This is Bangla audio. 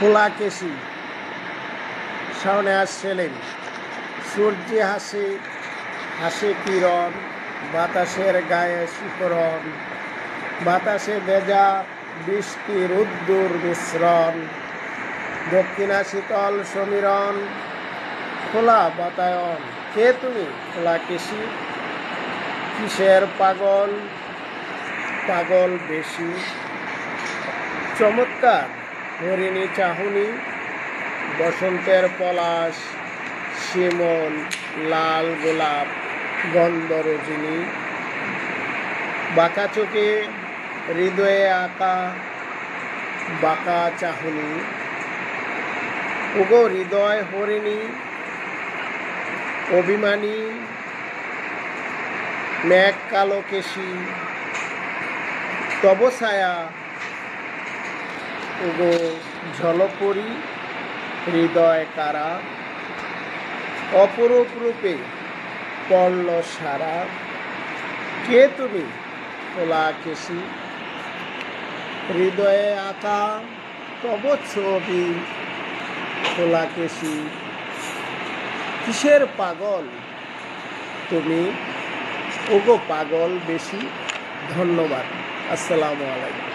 খোলাকেশি শাওনে আসছিলেন। সূর্যে হাসে হাসে কিরণ, বাতাসের গায়ে শিখরণ, বাতাসে ভেজা বৃষ্টির উদ্দুর মিশ্রণ, দক্ষিণা শীতল সমীরণ, খোলা বাতায়ন। কে তুমি খোলাকেশি? কিসের পাগল? পাগল বেশি। চমৎকার হরিণী চাহুনি, বসন্তের পলাশ, শিমল, লাল গোলাপ, গন্ধ রজনী, বাঁকা চোখে হৃদয়ে আঁকা বাঁকা চাহুনি। ওগো হৃদয় হরিণী, অভিমানী মেঘ কালো কেশি, তব ছায়া। ওগো ঝলপরি হৃদয় কারা, অপরূপ রূপে পড়ল সারা। কে তুমি খোলাকেশি? হৃদয়ে আঁকা তব ছবি খোলাকেশি। কিসের পাগল তুমি? ওগো পাগল বেশি। ধন্যবাদ। আসসালামু আলাইকুম।